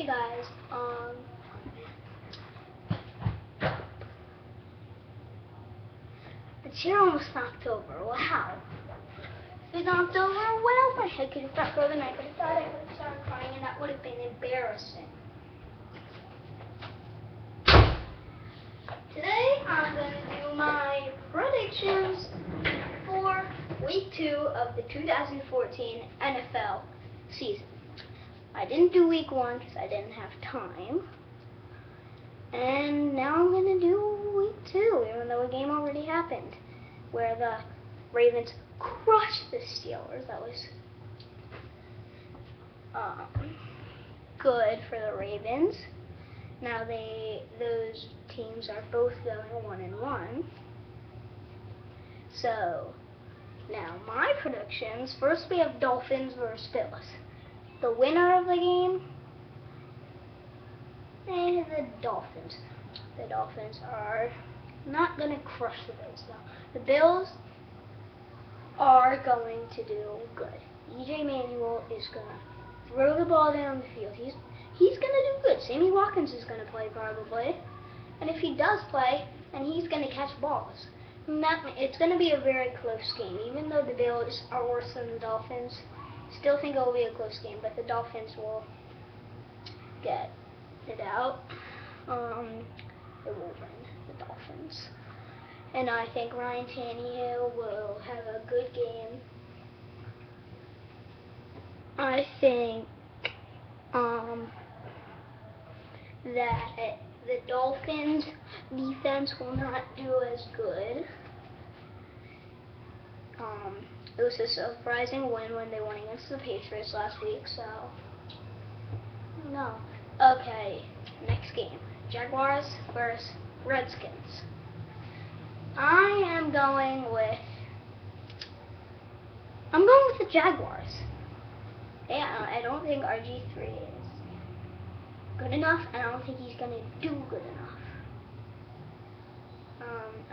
Hey guys, it's here almost October. Wow. It's October. Well, my head could have stopped growing. I could have thought I would have started crying, and that would have been embarrassing. Today I'm going to do my predictions for Week 2 of the 2014 NFL season. I didn't do Week 1 because I didn't have time. And now I'm going to do Week 2, even though a game already happened, where the Ravens crushed the Steelers. That was good for the Ravens. Now those teams are both going 1-1. So now my predictions. First we have Dolphins versus Bills. The winner of the game is the Dolphins. The Dolphins are not going to crush the Bills though. The Bills are going to do good. EJ Manuel is going to throw the ball down the field. He's going to do good. Sammy Watkins is going to play probably. And if he does play, then he's going to catch balls. It's going to be a very close game. Even though the Bills are worse than the Dolphins, still think it will be a close game, but the Dolphins will get it out. It will win, the Dolphins. And I think Ryan Tannehill will have a good game. I think that the Dolphins defense will not do as good. It was a surprising win when they won against the Patriots last week, so no. Okay, next game. Jaguars versus Redskins. I am going with the Jaguars. Yeah, I don't think RG3 is good enough, and I don't think he's going to do good enough.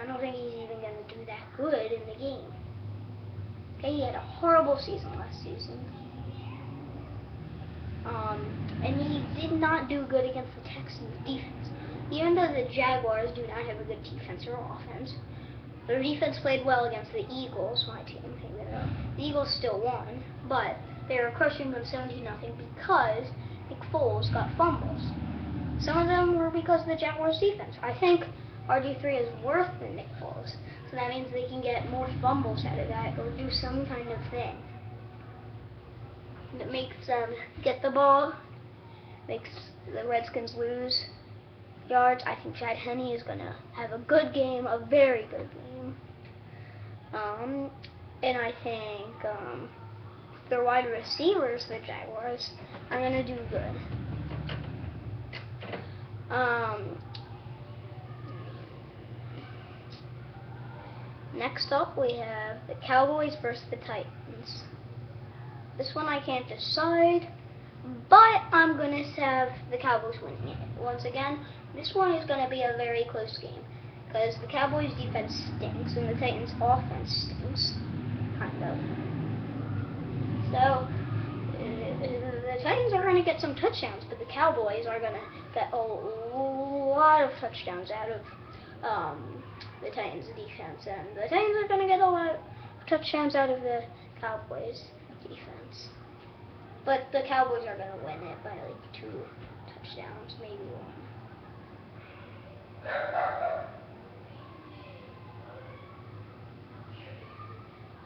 I don't think he's even going to do that good in the game. Okay, he had a horrible season last season. And he did not do good against the Texans defense. Even though the Jaguars do not have a good defense or offense, their defense played well against the Eagles, my team. The Eagles still won, but they were crushing them 17-0 because Nick Foles got fumbles. Some of them were because of the Jaguars defense. I think RG3 is worse than Nick Foles, so that means they can get more fumbles out of that or do some kind of thing that makes them get the ball, makes the Redskins lose yards. I think Chad Henne is going to have a good game, a very good game. And I think their wide receivers, the Jaguars, are going to do good. Next up, we have the Cowboys versus the Titans. This one I can't decide, but I'm going to have the Cowboys winning it. Once again, this one is going to be a very close game because the Cowboys defense stinks and the Titans offense stinks, kind of. So, the Titans are going to get some touchdowns, but the Cowboys are going to get a lot of touchdowns out of the Titans defense, and the Titans are going to get a lot of touchdowns out of the Cowboys defense. But the Cowboys are going to win it by like 2 touchdowns, maybe 1.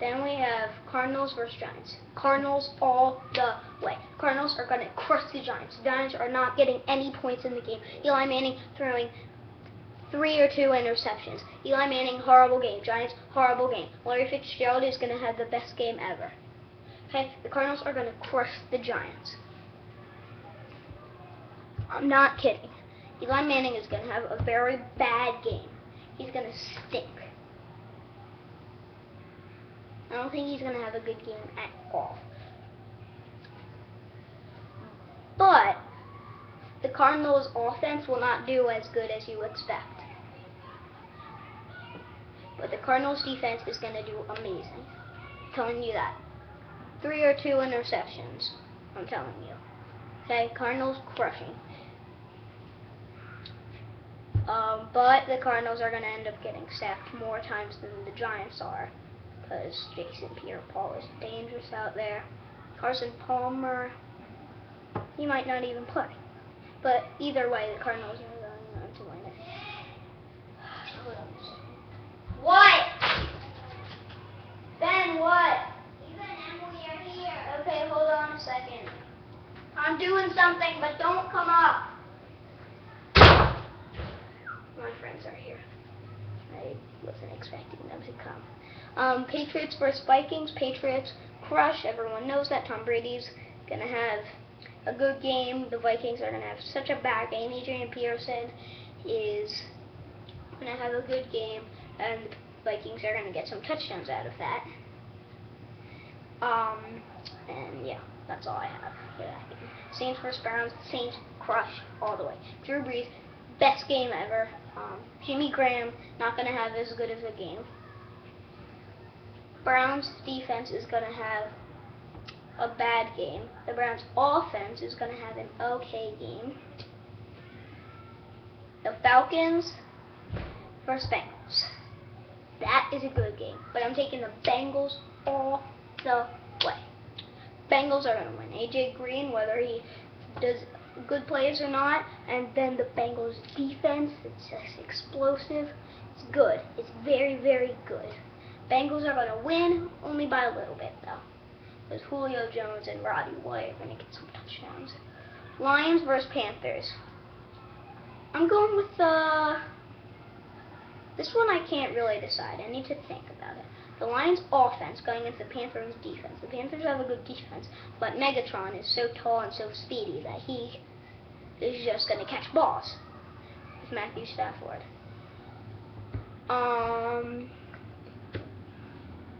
Then we have Cardinals versus Giants. Cardinals all the way. Cardinals are going to crush the Giants. The Giants are not getting any points in the game. Eli Manning throwing 3 or 2 interceptions. Eli Manning, horrible game. Giants, horrible game. Larry Fitzgerald is going to have the best game ever. Okay, the Cardinals are going to crush the Giants. I'm not kidding. Eli Manning is going to have a very bad game. He's going to stink. I don't think he's going to have a good game at all. But the Cardinals' offense will not do as good as you expect. But the Cardinals' defense is going to do amazing. I'm telling you that. 3 or 2 interceptions. I'm telling you. Okay, Cardinals crushing. But the Cardinals are going to end up getting sacked more times than the Giants are, because Jason Pierre-Paul is dangerous out there. Carson Palmer, he might not even play. But either way, the Cardinals are going to win it. What? Ben, what? Even Emily are here. Okay, hold on a second. I'm doing something, but don't come up. My friends are here. I wasn't expecting them to come. Patriots versus Vikings. Patriots crush. Everyone knows that. Tom Brady's going to have a good game. The Vikings are going to have such a bad game. Adrian Peterson is going to have a good game, and the Vikings are going to get some touchdowns out of that. And yeah, that's all I have for that game. Saints versus Browns. Saints crush all the way. Drew Brees, best game ever. Jimmy Graham, not going to have as good as a game. Browns defense is going to have a bad game. The Browns offense is going to have an okay game. The Falcons versus Bengals. That is a good game, but I'm taking the Bengals all the way. Bengals are going to win. AJ Green, whether he does good plays or not, and then the Bengals defense, it's just explosive. It's good. It's very, very good. Bengals are going to win, only by a little bit though, because Julio Jones and Roddy White are going to get some touchdowns. Lions versus Panthers. I'm going with this one. I can't really decide. I need to think about it. The Lions offense going against the Panthers defense. The Panthers have a good defense, but Megatron is so tall and so speedy that he is just going to catch balls with Matthew Stafford.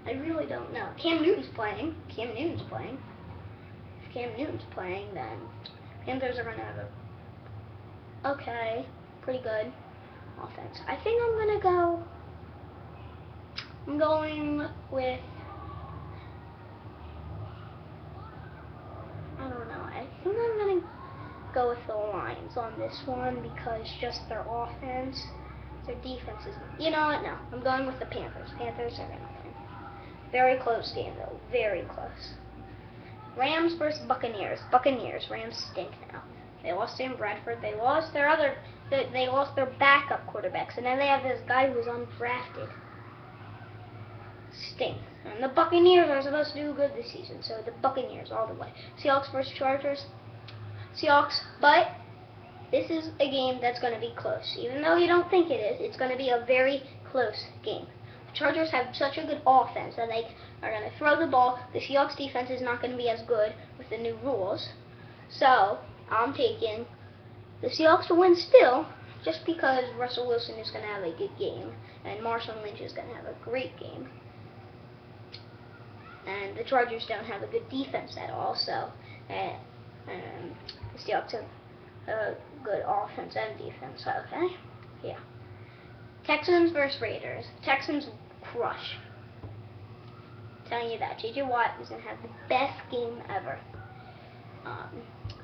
I really don't know. Cam Newton's playing. If Cam Newton's playing, then Panthers are going to have a pretty good offense. I think I'm going with, I don't know, I think I'm going to go with the Lions on this one, because just their offense, their defense is, you know what, no, I'm going with the Panthers. Panthers are going to win. Very close game though, very close. Rams versus Buccaneers. Rams stink now. They lost Sam Bradford, they lost their backup quarterbacks, and then they have this guy who's undrafted. Stink. And the Buccaneers are supposed to do good this season, so the Buccaneers all the way. Seahawks versus Chargers. Seahawks, but this is a game that's going to be close. Even though you don't think it is, it's going to be a very close game. The Chargers have such a good offense that they are going to throw the ball. The Seahawks defense is not going to be as good with the new rules. So, I'm taking the Seahawks to win still, just because Russell Wilson is going to have a good game, and Marshawn Lynch is going to have a great game. And the Chargers don't have a good defense at all, so the Seahawks have a good offense and defense, okay? Yeah. Texans versus Raiders. Texans crush. I'm telling you that. J.J. Watt is going to have the best game ever.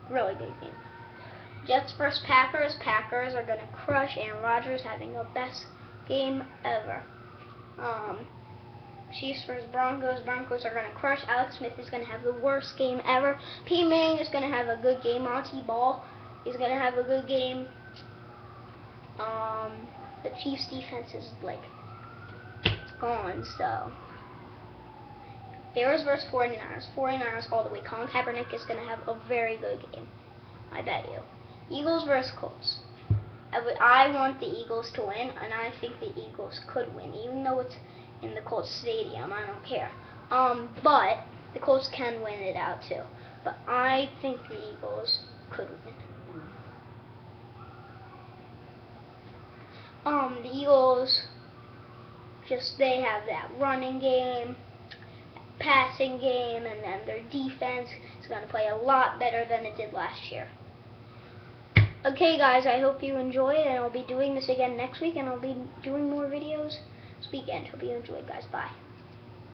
Really good game. Jets versus Packers. Packers are going to crush. Aaron Rodgers having the best game ever. Chiefs versus Broncos. Broncos are going to crush. Alex Smith is going to have the worst game ever. Peyton Manning is going to have a good game. Monty Ball is going to have a good game. The Chiefs defense is like gone, so. Bears versus 49ers. 49ers all the way. Colin Kaepernick is going to have a very good game. I bet you. Eagles versus Colts. I want the Eagles to win, and I think the Eagles could win, even though it's in the Colts stadium. I don't care. But the Colts can win it out too. But I think the Eagles could win. The Eagles, they have that running game, passing game, and then their defense is going to play a lot better than it did last year. Okay guys, I hope you enjoy it, and I'll be doing this again next week, and I'll be doing more videos this weekend. Hope you enjoyed, guys. Bye.